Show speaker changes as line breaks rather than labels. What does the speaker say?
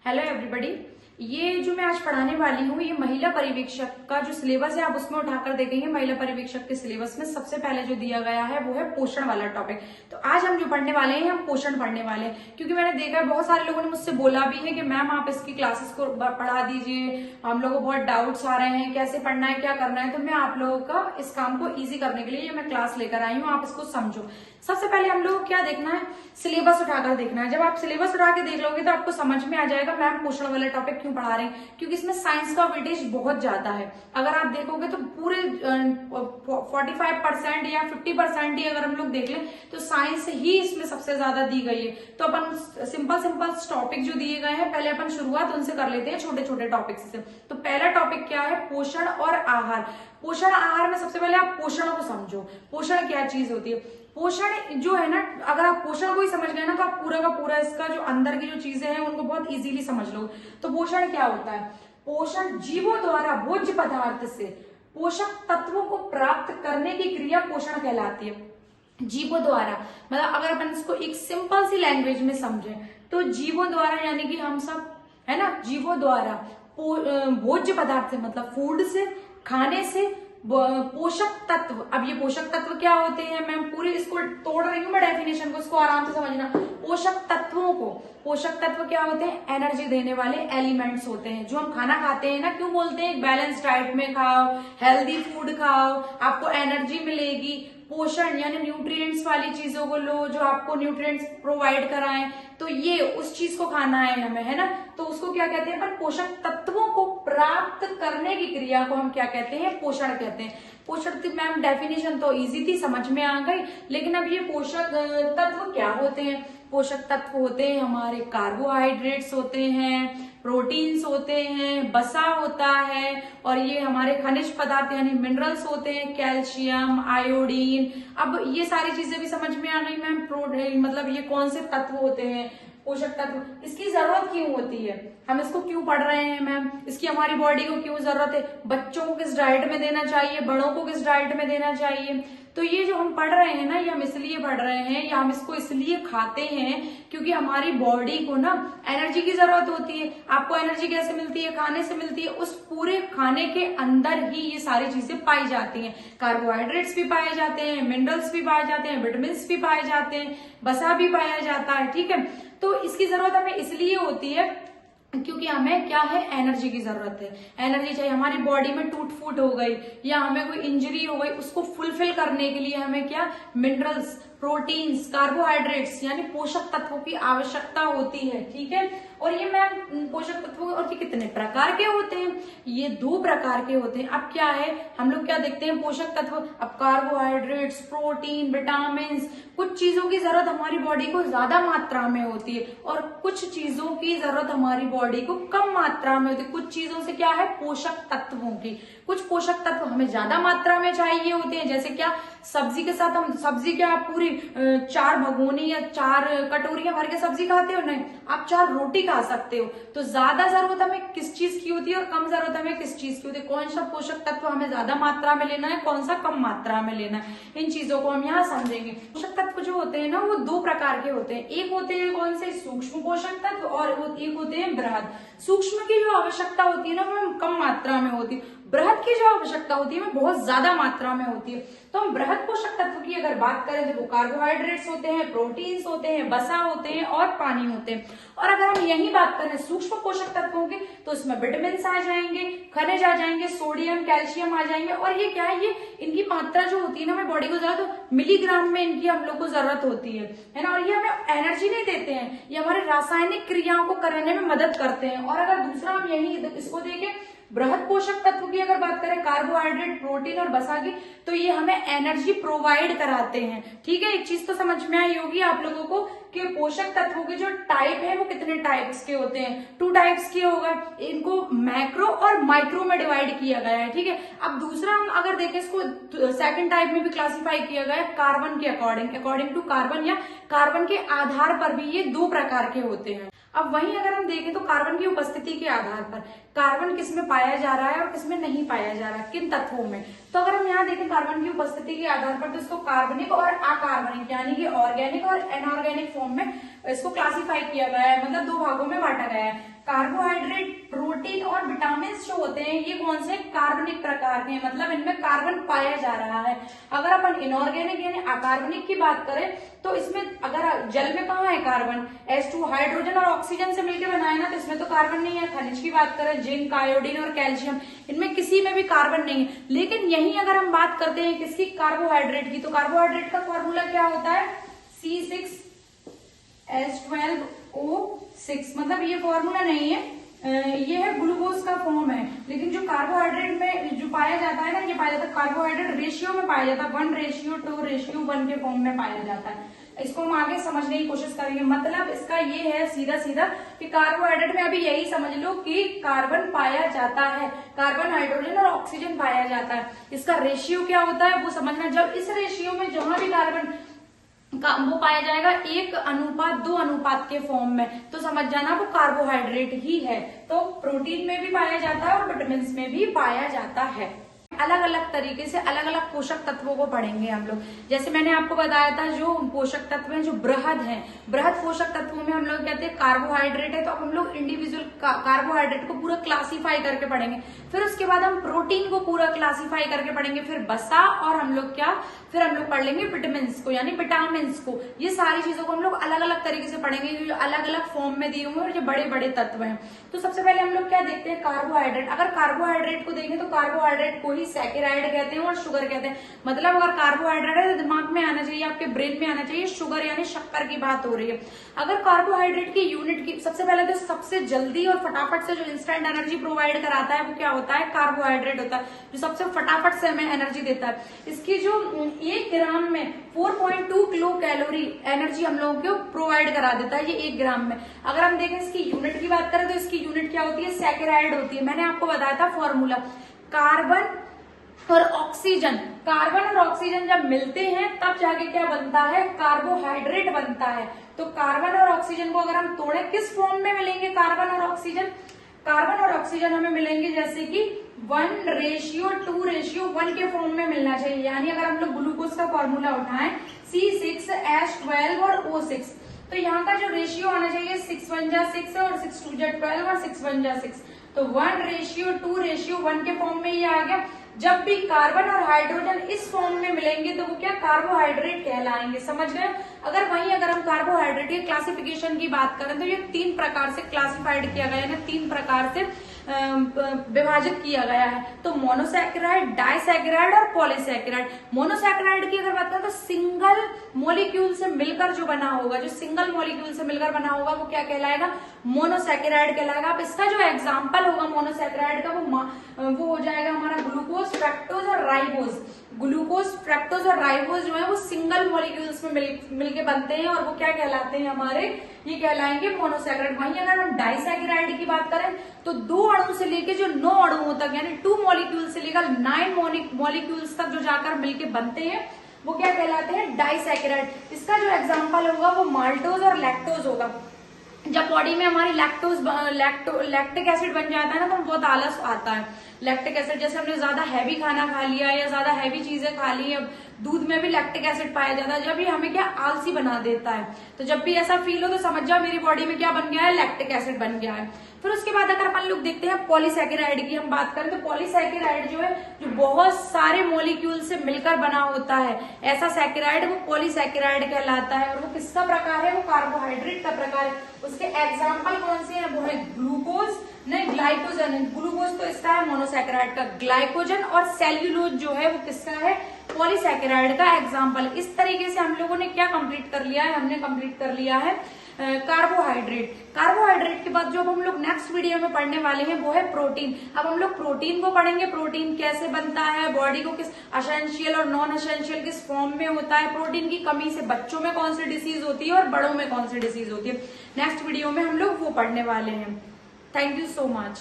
Hello everybody. ये जो मैं आज पढ़ाने वाली हूँ ये महिला पर्यवेक्षक का जो सिलेबस है आप उसमें उठाकर देखेंगे। महिला पर्यवेक्षक के सिलेबस में सबसे पहले जो दिया गया है वो है पोषण वाला टॉपिक। तो आज हम जो पढ़ने वाले हैं हम पोषण पढ़ने वाले हैं, क्योंकि मैंने देखा है बहुत सारे लोगों ने मुझसे बोला भी है कि मैम आप इसकी क्लासेस को पढ़ा दीजिए, हम लोगों को बहुत डाउट्स आ रहे हैं कैसे पढ़ना है क्या करना है। तो मैं आप लोगों का इस काम को ईजी करने के लिए ये मैं क्लास लेकर आई हूँ, आप इसको समझो। सबसे पहले हम लोग क्या देखना है, सिलेबस उठाकर देखना है। जब आप सिलेबस उठा के देख लोगे तो आपको समझ में आ जाएगा मैम पोषण वाला टॉपिक क्यों पढ़ा रहे हैं, क्योंकि इसमें साइंस का वेटेज बहुत ज्यादा है। अगर आप देखोगे तो पूरे 45% या 50% ही अगर हम लोग देख लें तो साइंस ही इसमें सबसे ज्यादा दी गई है। तो अपन सिंपल टॉपिक जो दिए गए हैं पहले अपन शुरुआत उनसे कर लेते हैं, छोटे छोटे टॉपिक से। तो पहला टॉपिक क्या है, पोषण और आहार। पोषण आहार में सबसे पहले आप पोषण को समझो, पोषण क्या चीज होती है। पोषण जो है ना, अगर आप पोषण को ही समझ गए ना तो आप पूरा का पूरा इसका जो अंदर की जो चीजें हैं उनको बहुत इजीली समझ लो। तो पोषण क्या होता है, पोषण जीवों द्वारा भोज्य पदार्थ से पोषक तत्वों को प्राप्त करने की क्रिया पोषण कहलाती है। जीवों द्वारा मतलब अगर अपन इसको एक सिंपल सी लैंग्वेज में समझें तो जीवों द्वारा यानी कि हम सब है ना, जीवों द्वारा भोज्य पदार्थ से मतलब फूड से, खाने से पोषक तत्व। अब ये पोषक तत्व क्या होते हैं, मैं पूरी इसको तोड़ रही हूँ मैं डेफिनेशन को, इसको आराम से समझना। पोषक तत्वों को, पोषक तत्व क्या होते हैं, एनर्जी देने वाले एलिमेंट्स होते हैं। जो हम खाना खाते हैं ना, क्यों बोलते हैं बैलेंस डाइट में खाओ, हेल्दी फूड खाओ, आपको एनर्जी मिलेगी। पोषण यानी न्यूट्रिएंट्स वाली चीजों को लो जो आपको न्यूट्रिएंट्स प्रोवाइड कराएं, तो ये उस चीज को खाना है हमें, है ना। तो उसको क्या कहते हैं पर पोषक तत्वों को प्राप्त करने की क्रिया को हम क्या कहते हैं, पोषण कहते हैं। पोषक मैम डेफिनेशन तो इजी थी, समझ में आ गई, लेकिन अब ये पोषक तत्व क्या होते हैं। पोषक तत्व होते हैं हमारे कार्बोहाइड्रेट्स होते हैं, प्रोटीन्स होते हैं, बसा होता है, और ये हमारे खनिज पदार्थ यानी मिनरल्स होते हैं, कैल्शियम, आयोडीन। अब ये सारी चीजें भी समझ में आ गई मैम, मतलब ये कौन से तत्व होते हैं पोषक तत्व, इसकी जरूरत क्यों होती है, हम इसको क्यों पढ़ रहे हैं मैम, इसकी हमारी बॉडी को क्यों जरूरत है, बच्चों को किस डाइट में देना चाहिए, बड़ों को किस डाइट में देना चाहिए। तो ये जो हम पढ़ रहे हैं ना, ये हम इसलिए पढ़ रहे हैं या हम इसको इसलिए खाते हैं क्योंकि हमारी बॉडी को ना एनर्जी की जरूरत होती है। आपको एनर्जी कैसे मिलती है, खाने से मिलती है। उस पूरे खाने के अंदर ही ये सारी चीजें पाई जाती हैं। कार्बोहाइड्रेट्स भी पाए जाते हैं, मिनरल्स भी पाए जाते हैं, विटामिन भी पाए जाते हैं, बसा भी पाया जाता है, ठीक है। तो इसकी जरूरत हमें इसलिए होती है क्योंकि हमें क्या है, एनर्जी की जरूरत है। एनर्जी चाहिए, हमारी बॉडी में टूट फूट हो गई या हमें कोई इंजरी हो गई, उसको फुलफिल करने के लिए हमें क्या, मिनरल्स, प्रोटीन्स, कार्बोहाइड्रेट्स यानी पोषक तत्वों की आवश्यकता होती है, ठीक है। और ये मैम पोषक तत्वों और ये कितने प्रकार के होते हैं, ये 2 प्रकार के होते हैं। अब क्या है, हम लोग क्या देखते हैं पोषक तत्व, अब कार्बोहाइड्रेट्स, प्रोटीन, विटामिन, कुछ चीजों की जरूरत हमारी बॉडी को ज्यादा मात्रा में होती है और कुछ चीजों की जरूरत हमारी बॉडी को कम मात्रा में होती है। कुछ चीजों से क्या है, पोषक तत्वों की, कुछ पोषक तत्व हमें ज्यादा मात्रा में चाहिए होते हैं। जैसे क्या, सब्जी के साथ हम सब्जी क्या आप पूरी 4 भगोनी या 4 कटोरियां भर के सब्जी खाते हो, नहीं, आप 4 रोटी खा सकते हो। तो ज्यादा जरूरत हमें किस चीज की होती है और कम जरूरत हमें किस चीज की होती है, कौन सा पोषक तत्व हमें ज्यादा मात्रा में लेना है, कौन सा कम मात्रा में लेना है, इन चीजों को हम यहाँ समझेंगे। पोषक तत्व जो होते हैं ना वो 2 प्रकार के होते हैं। एक होते हैं कौन से, सूक्ष्म पोषक तत्व, और एक होते हैं बृहद। सूक्ष्म की जो आवश्यकता होती है ना वो कम मात्रा में होती है, बृहद की जो आवश्यकता होती है वो बहुत ज्यादा मात्रा में होती है। तो हम बृहद पोषक तत्व की अगर बात करें तो वो कार्बोहाइड्रेट्स होते हैं, प्रोटीन्स होते हैं, बसा होते हैं और पानी होते हैं। और अगर हम यही बात करें सूक्ष्म पोषक तत्वों की तो उसमें विटामिन आ जाएंगे, खनिज आ जाएंगे, सोडियम, कैल्शियम आ जाएंगे। और ये क्या है, ये इनकी मात्रा जो होती है ना हमें बॉडी को ज्यादा, तो मिलीग्राम में इनकी हम लोग को जरूरत होती है ना। और ये हमें एनर्जी नहीं देते हैं, ये हमारे रासायनिक क्रियाओं को करने में मदद करते हैं। और अगर दूसरा हम यही इसको देखें, बृहद पोषक तत्व की अगर बात करें, कार्बोहाइड्रेट, प्रोटीन और बसा की, तो ये हमें एनर्जी प्रोवाइड कराते हैं, ठीक है। एक चीज तो समझ में आई होगी आप लोगों को कि पोषक तत्वों के जो टाइप है वो कितने टाइप्स के होते हैं, 2 टाइप्स के हो गए। इनको मैक्रो और माइक्रो में डिवाइड किया गया है, ठीक है। अब दूसरा हम अगर देखें इसको सेकंड टाइप में भी क्लासिफाई किया गया है, कार्बन के अकॉर्डिंग टू कार्बन या कार्बन के आधार पर भी ये 2 प्रकार के होते हैं। अब वहीं अगर हम देखें तो कार्बन की उपस्थिति के आधार पर कार्बन किसमें पाया जा रहा है और किसमें नहीं पाया जा रहा है, किन तत्वों में। तो अगर हम यहाँ देखें कार्बन की उपस्थिति के आधार पर तो इसको कार्बनिक और अकार्बनिक यानी कि ऑर्गेनिक और इनऑर्गेनिक फॉर्म में इसको क्लासिफाई किया गया है, मतलब 2 भागों में बांटा गया है। कार्बोहाइड्रेट, प्रोटीन और विटामिन जो होते हैं ये कौन से कार्बनिक प्रकार के हैं, मतलब इनमें कार्बन पाया जा रहा है। अगर अपन इनऑर्गेनिक यानी अकार्बनिक की बात करें तो इसमें अगर जल में कहाँ है कार्बन, H2 हाइड्रोजन और ऑक्सीजन से मिलकर बना है ना, तो इसमें तो कार्बन नहीं है। खनिज की बात करें जिंक, आयोडीन और कैल्शियम, इनमें किसी में भी कार्बन नहीं है। लेकिन यही अगर हम बात करते हैं किसकी, कार्बोहाइड्रेट की, तो कार्बोहाइड्रेट का फॉर्मूला क्या होता है, C6H12O6, मतलब ये फॉर्मूला नहीं है, ये है ग्लूकोज का फॉर्म है। लेकिन जो कार्बोहाइड्रेट में जो पाया जाता है ना, ये पाया जाता है कार्बोहाइड्रेट रेशियो में पाया जाता है, 1:2:1 के फॉर्म में पाया जाता है। इसको हम आगे समझने की कोशिश करेंगे। मतलब इसका ये है सीधा सीधा कि कार्बोहाइड्रेट में अभी यही समझ लो कि कार्बन पाया जाता है, कार्बन, हाइड्रोजन और ऑक्सीजन पाया जाता है। इसका रेशियो क्या होता है वो समझना। जब इस रेशियो में जहां भी कार्बन का वो पाया जाएगा 1:2 के फॉर्म में, तो समझ जाना वो कार्बोहाइड्रेट ही है। तो प्रोटीन में भी पाया जाता है और विटामिन में भी पाया जाता है। अलग अलग तरीके से अलग अलग पोषक तत्वों को पढ़ेंगे हम लोग। जैसे मैंने आपको बताया था जो पोषक तत्व हैं जो बृहद हैं, बृहद पोषक तत्वों में हम लोग कहते हैं कार्बोहाइड्रेट है, तो हम लोग इंडिविजुअल कार्बोहाइड्रेट को पूरा क्लासीफाई करके पढ़ेंगे। फिर उसके बाद हम प्रोटीन को पूरा क्लासीफाई करके पढ़ेंगे, फिर बसा, और हम लोग फिर हम लोग पढ़ लेंगे विटामिन को यानी विटामिन को। ये सारी चीजों को हम लोग अलग अलग तरीके से पढ़ेंगे, जो अलग अलग फॉर्म में दिए हुए हैं और जो बड़े बड़े तत्व हैं। तो सबसे पहले हम लोग क्या देखते हैं, कार्बोहाइड्रेट। अगर कार्बोहाइड्रेट को देखें तो कार्बोहाइड्रेट को ही सैकेराइड कहते हैं और शुगर कहते हैं। मतलब अगर कार्बोहाइड्रेट है तो दिमाग में आना चाहिए, आपके ब्रेन में आना चाहिए शुगर यानी शक्कर की बात हो रही है। अगर कार्बोहाइड्रेट की यूनिट की सबसे पहले तो सबसे जल्दी और फटाफट से जो इंस्टेंट एनर्जी प्रोवाइड कराता है वो क्या होता है, कार्बोहाइड्रेट होता है, जो सबसे फटाफट से हमें एनर्जी देता है। इसकी जो 1 ग्राम में 4.2 किलो कैलोरी एनर्जी हम लोगों को प्रोवाइड करा देता है, ये 1 ग्राम में। अगर हम देखें इसकी यूनिट की बात करें तो इसकी यूनिट क्या होती है, सैकेराइड होती है। मैंने आपको बताया था फॉर्मूला, कार्बन और ऑक्सीजन, कार्बन और ऑक्सीजन जब मिलते हैं तब जाके क्या बनता है, कार्बोहाइड्रेट बनता है। तो कार्बन और ऑक्सीजन को अगर हम तोड़े किस फॉर्म में मिलेंगे, कार्बन और ऑक्सीजन, कार्बन और ऑक्सीजन हमें मिलेंगे जैसे कि 1:2:1 के फॉर्म में मिलना चाहिए। यानी अगर हम लोग ग्लूकोज का फॉर्मूला उठाएं C6H12 और O6, तो यहाँ का जो रेशियो आना चाहिए 6:1 और 6:2 और 6:1, तो 1:2:1 के फॉर्म में ये आ गया। जब भी कार्बन और हाइड्रोजन इस फॉर्म में मिलेंगे तो वो क्या, कार्बोहाइड्रेट कहलाएंगे। समझ गए। अगर हम कार्बोहाइड्रेट के क्लासिफिकेशन की बात करें तो ये 3 प्रकार से क्लासिफाइड किया गया है, 3 प्रकार से विभाजित किया गया है। तो मोनोसैकेराइड, डाइसैकेराइड और पॉलीसैकेराइड। मोनोसैकेराइड की अगर बात करें तो सिंगल मॉलिक्यूल से मिलकर जो बना होगा, जो सिंगल मॉलिक्यूल से मिलकर बना होगा वो क्या कहलाएगा, मोनोसैकेराइड कहलाएगा। अब इसका जो एग्जाम्पल होगा मोनोसैकेराइड का वो हो जाएगा हमारा ग्लूकोज, फ्रक्टोज और राइबोज। ग्लूकोज, फ्रक्टोज और राइबोज जो है वो सिंगल मॉलिक्यूल्स में मिलके बनते हैं और वो क्या कहलाते हैं हमारे, ये कहलाएंगे मोनोसैकेराइड। वहीं अगर हम डाइसैकेराइड की बात करें तो 2 अणु से लेके जो 9 अणुओं तक यानी 2 मॉलिक्यूल से लेकर 9 मॉलिक्यूल्स तक जो जाकर मिलके बनते हैं वो क्या कहलाते हैं, डाइसैकेराइड। इसका जो एग्जाम्पल होगा वो माल्टोज और लैक्टोज होगा। जब बॉडी में हमारी लैक्टिक एसिड बन जाता है ना तो बहुत आलस आता है। लैक्टिक एसिड जैसे हमने ज्यादा हैवी खाना खा लिया या ज्यादा हैवी चीजें खा ली, अब दूध में भी लैक्टिक एसिड पाया जाता है, जब ये हमें क्या आलसी बना देता है। तो जब भी ऐसा फील हो तो समझ जाओ मेरी बॉडी में क्या बन गया है, लैक्टिक एसिड बन गया है। फिर उसके बाद अगर अपन लोग देखते हैं पॉलीसैकेराइड की हम बात करें तो पॉलीसैकेराइड जो है जो बहुत सारे मॉलिक्यूल से मिलकर बना होता है, ऐसा सैकेराइड वो पॉलीसैकेराइड कहलाता है। और वो किसका प्रकार है, वो कार्बोहाइड्रेट का प्रकार है। उसके एग्जाम्पल कौन से हैं, वो है ग्लूकोज, नहीं ग्लाइकोजन है। ग्लूकोज तो इसका है मोनोसैकेराइड का, ग्लाइकोजन और सेल्यूलोज जो है वो किसका है, पॉलीसैकेराइड का एग्जाम्पल। इस तरीके से हम लोगों ने क्या कंप्लीट कर लिया है, हमने कंप्लीट कर लिया है कार्बोहाइड्रेट। कार्बोहाइड्रेट के बाद जो हम लोग नेक्स्ट वीडियो में पढ़ने वाले हैं वो है प्रोटीन। अब हम लोग प्रोटीन को पढ़ेंगे, प्रोटीन कैसे बनता है, बॉडी को किस एसेंशियल और नॉन एसेंशियल किस फॉर्म में होता है, प्रोटीन की कमी से बच्चों में कौन सी डिसीज होती है और बड़ों में कौन सी डिसीज होती है। नेक्स्ट वीडियो में हम लोग वो पढ़ने वाले हैं। Thank you so much.